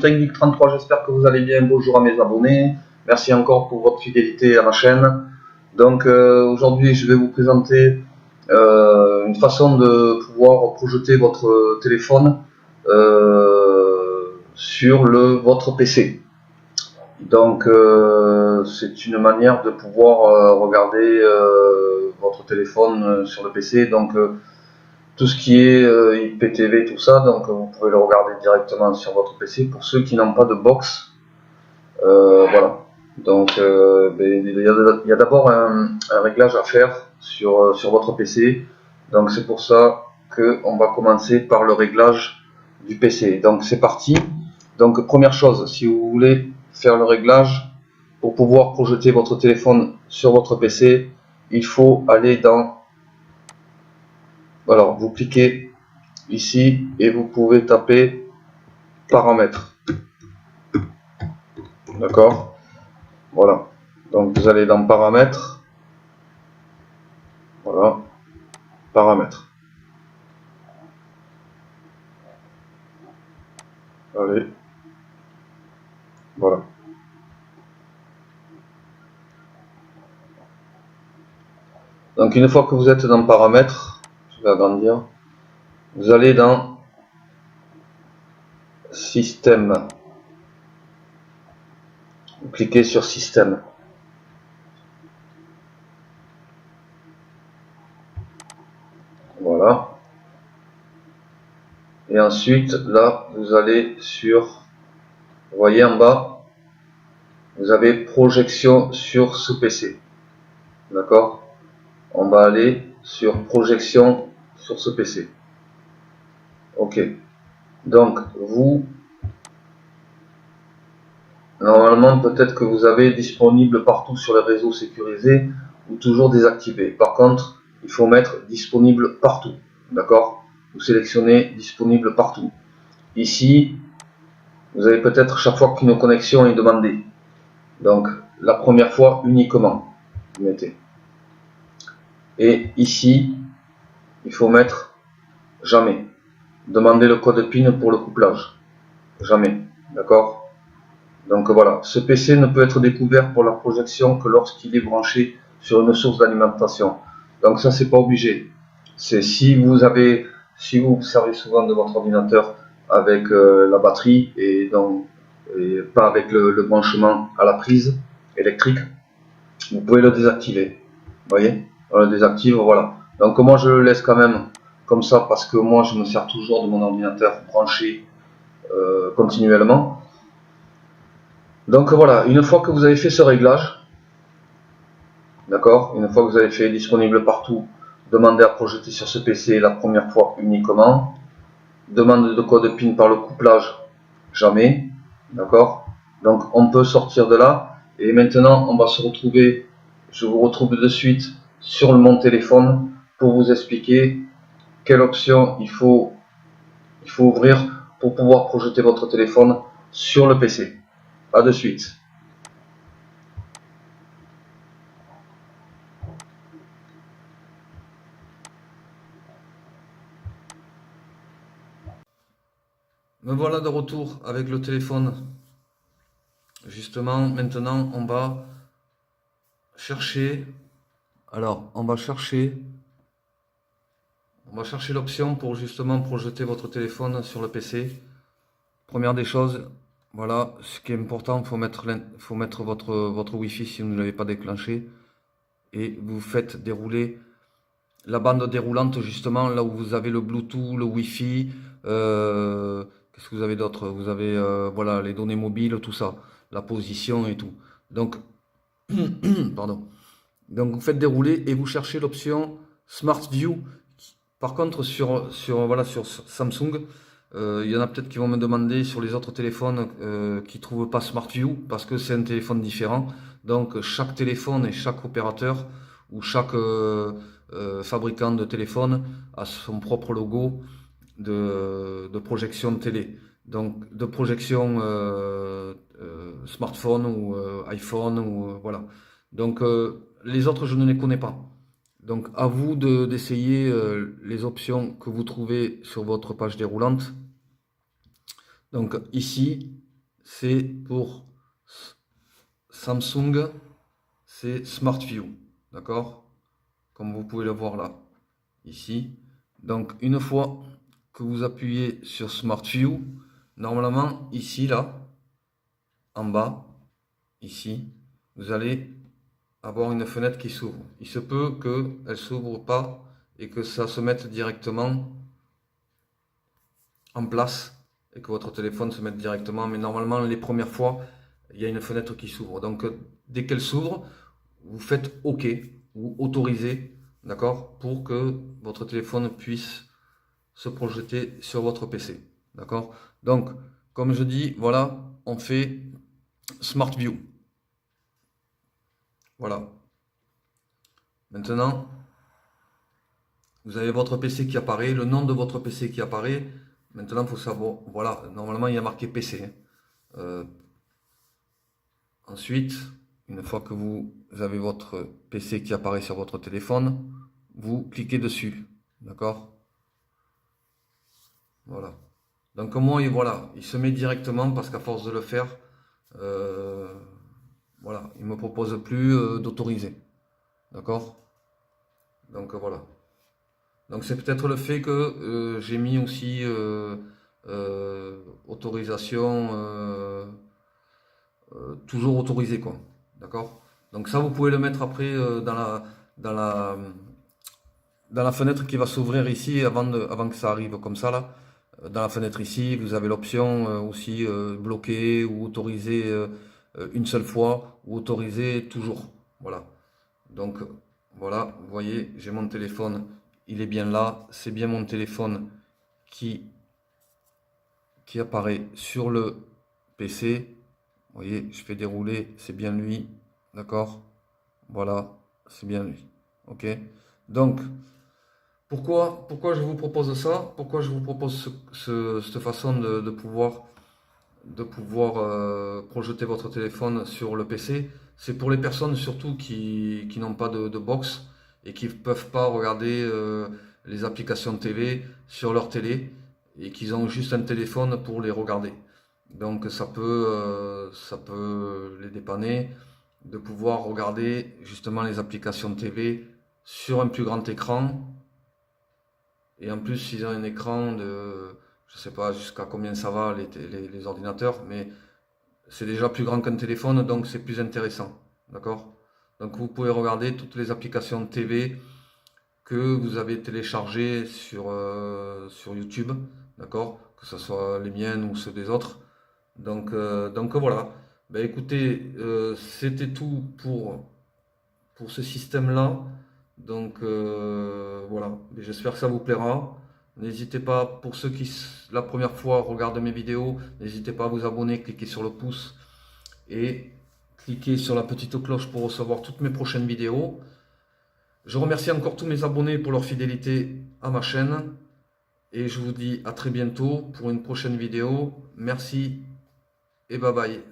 TechGeek33, j'espère que vous allez bien. Bonjour à mes abonnés. Merci encore pour votre fidélité à ma chaîne. Donc aujourd'hui, je vais vous présenter une façon de pouvoir projeter votre téléphone sur votre PC. Donc c'est une manière de pouvoir regarder votre téléphone sur le PC. Donc tout ce qui est IPTV, tout ça, donc vous pouvez le regarder directement sur votre PC. Pour ceux qui n'ont pas de box, voilà. Donc il y a d'abord un réglage à faire sur votre PC. Donc c'est pour ça qu'on va commencer par le réglage du PC. Donc c'est parti. Donc première chose, si vous voulez faire le réglage pour pouvoir projeter votre téléphone sur votre PC, il faut aller dans... Alors vous cliquez ici et vous pouvez taper paramètres. D'accord, voilà. Donc vous allez dans paramètres. Voilà, paramètres. Allez, voilà. Donc une fois que vous êtes dans paramètres, je vais agrandir, vous allez dans système. Vous cliquez sur système. Voilà. Et ensuite, là, vous allez sur, vous voyez en bas, vous avez projection sur ce PC. D'accord? On va aller sur projection sur ce PC. Ok. Donc, vous, normalement, peut-être que vous avez disponible partout sur les réseaux sécurisés ou toujours désactivé. Par contre, il faut mettre disponible partout. D'accord? Vous sélectionnez disponible partout. Ici, vous avez peut-être chaque fois qu'une connexion est demandée. Donc, la première fois uniquement, vous mettez. Et ici, il faut mettre jamais. Demandez le code PIN pour le couplage. Jamais. D'accord? Donc voilà, ce PC ne peut être découvert pour la projection que lorsqu'il est branché sur une source d'alimentation. Donc ça, c'est pas obligé. C'est si vous servez souvent de votre ordinateur avec la batterie et pas avec le branchement à la prise électrique, vous pouvez le désactiver. Vous voyez, on le désactive, voilà. Donc moi je le laisse quand même comme ça parce que moi je me sers toujours de mon ordinateur branché continuellement. Donc voilà, une fois que vous avez fait ce réglage, d'accord, une fois que vous avez fait disponible partout, demandez à projeter sur ce PC la première fois uniquement, demande de code PIN par le couplage, jamais, d'accord. Donc on peut sortir de là et maintenant on va se retrouver, je vous retrouve de suite sur mon téléphone pour vous expliquer quelle option il faut ouvrir pour pouvoir projeter votre téléphone sur le PC. A de suite. Me voilà de retour avec le téléphone. Justement, maintenant, on va chercher. Alors, on va chercher l'option pour justement projeter votre téléphone sur le PC. Première des choses, voilà, ce qui est important, faut mettre votre Wi-Fi si vous ne l'avez pas déclenché. Et vous faites dérouler la bande déroulante justement là où vous avez le Bluetooth, le Wi-Fi. Qu'est-ce que vous avez d'autre? Vous avez voilà, les données mobiles, tout ça, la position et tout. Donc, pardon. Donc vous faites dérouler et vous cherchez l'option Smart View. Par contre, voilà, sur Samsung, il y en a peut-être qui vont me demander sur les autres téléphones qui ne trouvent pas Smart View parce que c'est un téléphone différent. Donc chaque téléphone et chaque opérateur ou chaque fabricant de téléphone a son propre logo de projection de télé. Donc de projection smartphone ou iPhone ou voilà. Donc les autres je ne les connais pas. Donc à vous d'essayer les options que vous trouvez sur votre page déroulante. Donc ici, c'est pour Samsung, c'est Smart View, d'accord? Comme vous pouvez le voir là, ici. Donc une fois que vous appuyez sur Smart View, normalement ici là, en bas, ici, vous allez avoir une fenêtre qui s'ouvre. Il se peut qu'elle ne s'ouvre pas et que ça se mette directement en place et que votre téléphone se mette directement, mais normalement les premières fois il y a une fenêtre qui s'ouvre. Donc dès qu'elle s'ouvre, vous faites OK ou autorisez, d'accord, pour que votre téléphone puisse se projeter sur votre PC, d'accord. Donc comme je dis, voilà, on fait Smart View. Voilà. Maintenant, vous avez votre PC qui apparaît, le nom de votre PC qui apparaît. Maintenant, il faut savoir, voilà, normalement il y a marqué PC. Ensuite, une fois que vous avez votre PC qui apparaît sur votre téléphone, vous cliquez dessus, d'accord? Voilà. Donc moi, voilà, il se met directement parce qu'à force de le faire, voilà, il ne me propose plus d'autoriser, d'accord? Donc voilà. Donc c'est peut-être le fait que j'ai mis aussi autorisation, toujours autorisé quoi, d'accord? Donc ça vous pouvez le mettre après dans la, dans la fenêtre qui va s'ouvrir ici avant que ça arrive comme ça là. Dans la fenêtre ici, vous avez l'option aussi bloquer ou autoriser une seule fois ou autoriser toujours. Voilà. Donc voilà, vous voyez, j'ai mon téléphone, il est bien là, c'est bien mon téléphone qui apparaît sur le PC. Vous voyez, je fais dérouler, c'est bien lui, d'accord? Voilà, c'est bien lui. Ok? Donc, pourquoi je vous propose ça? Pourquoi je vous propose cette façon de pouvoir projeter votre téléphone sur le PC? C'est pour les personnes surtout qui n'ont pas de box et qui ne peuvent pas regarder les applications TV sur leur télé et qu'ils ont juste un téléphone pour les regarder. Donc ça peut les dépanner de pouvoir regarder justement les applications TV sur un plus grand écran. Et en plus, ils ont un écran de, je sais pas jusqu'à combien ça va les ordinateurs, mais c'est déjà plus grand qu'un téléphone, donc c'est plus intéressant. D'accord? Donc vous pouvez regarder toutes les applications TV que vous avez téléchargées sur YouTube, d'accord? Que ce soit les miennes ou ceux des autres. Donc voilà. Ben écoutez, c'était tout pour ce système-là. Donc voilà, j'espère que ça vous plaira. N'hésitez pas, pour ceux qui la première fois regardent mes vidéos, n'hésitez pas à vous abonner, cliquez sur le pouce et cliquez sur la petite cloche pour recevoir toutes mes prochaines vidéos. Je remercie encore tous mes abonnés pour leur fidélité à ma chaîne et je vous dis à très bientôt pour une prochaine vidéo. Merci et bye bye.